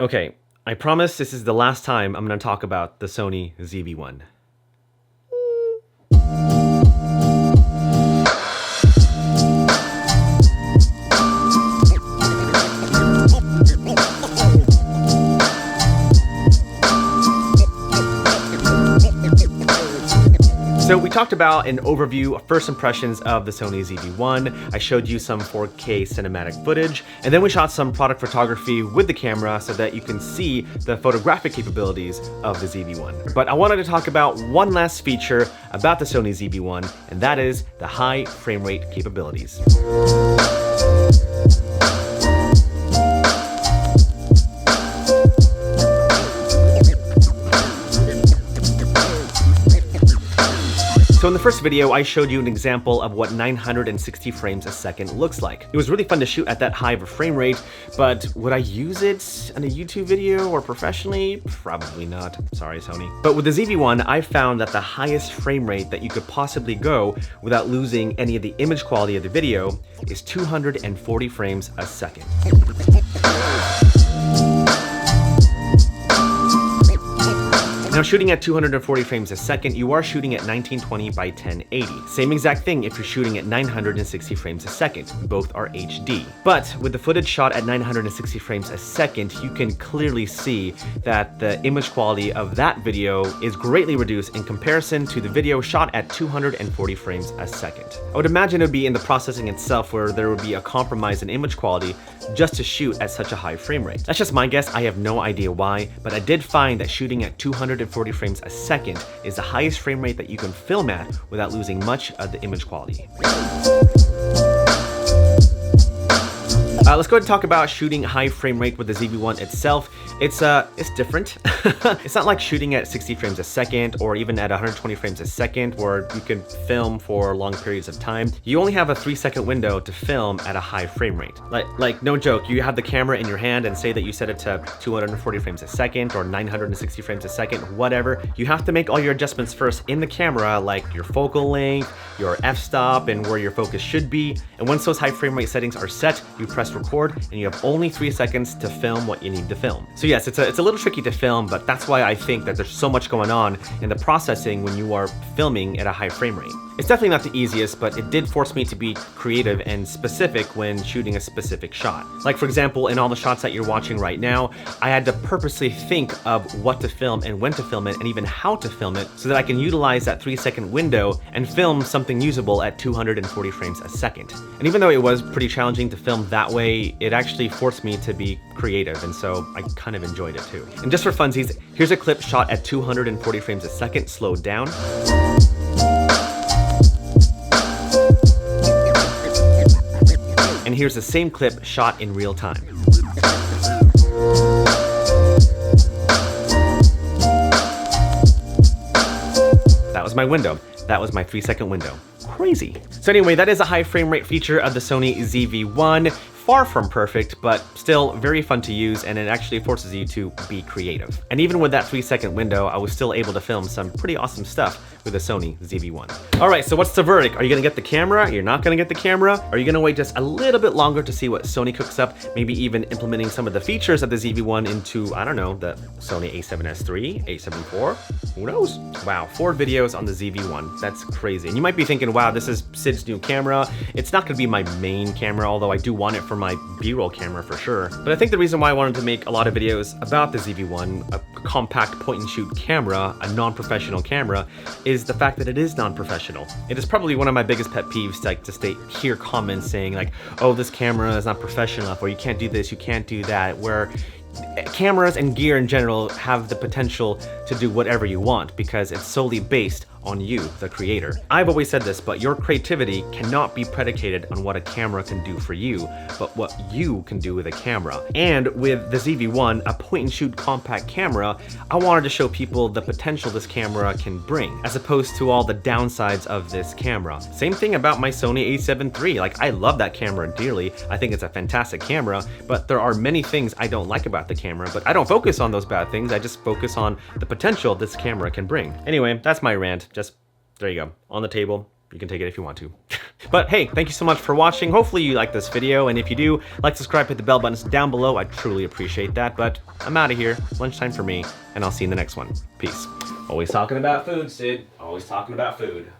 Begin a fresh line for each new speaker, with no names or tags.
Okay, I promise this is the last time I'm going to talk about the Sony ZV-1. So we talked about an overview of first impressions of the Sony ZV-1. I showed you some 4K cinematic footage, and then we shot some product photography with the camera so that you can see the photographic capabilities of the ZV-1. But I wanted to talk about one last feature about the Sony ZV-1, and that is the high frame rate capabilities. So in the first video, I showed you an example of what 960 frames a second looks like. It was really fun to shoot at that high of a frame rate, but would I use it in a YouTube video or professionally? Probably not. Sorry, Sony. But with the ZV-1, I found that the highest frame rate that you could possibly go without losing any of the image quality of the video is 240 frames a second. Now shooting at 240 frames a second, you are shooting at 1920 by 1080. Same exact thing if you're shooting at 960 frames a second. Both are HD. But with the footage shot at 960 frames a second, you can clearly see that the image quality of that video is greatly reduced in comparison to the video shot at 240 frames a second. I would imagine it would be in the processing itself where there would be a compromise in image quality just to shoot at such a high frame rate. That's just my guess, I have no idea why, but I did find that shooting at 240 frames a second is the highest frame rate that you can film at without losing much of the image quality. Let's go ahead and talk about shooting high frame rate with the ZV-1 itself. It's different. It's not like shooting at 60 frames a second or even at 120 frames a second where you can film for long periods of time. You only have a 3-second window to film at a high frame rate. Like no joke, you have the camera in your hand and say that you set it to 240 frames a second or 960 frames a second, whatever. You have to make all your adjustments first in the camera, like your focal length, your f-stop, and where your focus should be. And once those high frame rate settings are set, you press record and you have only 3 seconds to film what you need to film. So yes, it's a little tricky to film, but that's why I think that there's so much going on in the processing when you are filming at a high frame rate. It's definitely not the easiest, but it did force me to be creative and specific when shooting a specific shot. Like for example, in all the shots that you're watching right now, I had to purposely think of what to film and when to film it and even how to film it so that I can utilize that 3-second window and film something usable at 240 frames a second. And even though it was pretty challenging to film that way, it actually forced me to be creative, and so I kind of enjoyed it too. And just for funsies, here's a clip shot at 240 frames a second, slowed down. And here's the same clip shot in real time. That was my window. That was my 3-second window. Crazy. So anyway, that is a high frame rate feature of the Sony ZV-1. Far from perfect, but still very fun to use, and it actually forces you to be creative. And even with that 3-second window, I was still able to film some pretty awesome stuff with the Sony ZV-1. All right, so what's the verdict? Are you gonna get the camera? You're not gonna get the camera? Are you gonna wait just a little bit longer to see what Sony cooks up? Maybe even implementing some of the features of the ZV-1 into, I don't know, the Sony a7S III, a7 IV? Who knows? Wow, 4 videos on the ZV-1. That's crazy. And you might be thinking, wow, this is Sid's new camera. It's not gonna be my main camera, although I do want it for my B-roll camera for sure. But I think the reason why I wanted to make a lot of videos about the ZV-1, a compact point-and-shoot camera, a non-professional camera, is the fact that it is non-professional. It is probably one of my biggest pet peeves to hear comments saying like, oh, this camera is not professional enough, or you can't do this, you can't do that, where cameras and gear in general have the potential to do whatever you want because it's solely based on you, the creator. I've always said this, but your creativity cannot be predicated on what a camera can do for you, but what you can do with a camera. And with the ZV-1, a point-and-shoot compact camera, I wanted to show people the potential this camera can bring, as opposed to all the downsides of this camera. Same thing about my Sony a7 III. Like, I love that camera dearly. I think it's a fantastic camera, but there are many things I don't like about the camera, but I don't focus on those bad things. I just focus on the potential this camera can bring. Anyway, that's my rant. Just, there you go, on the table. you can take it if you want to. But hey, thank you so much for watching. Hopefully you like this video, and if you do, like, subscribe, hit the bell buttons down below. I truly appreciate that. But I'm out of here. Lunchtime for me, and I'll see you in the next one. Peace. Always talking about food, Sid. Always talking about food.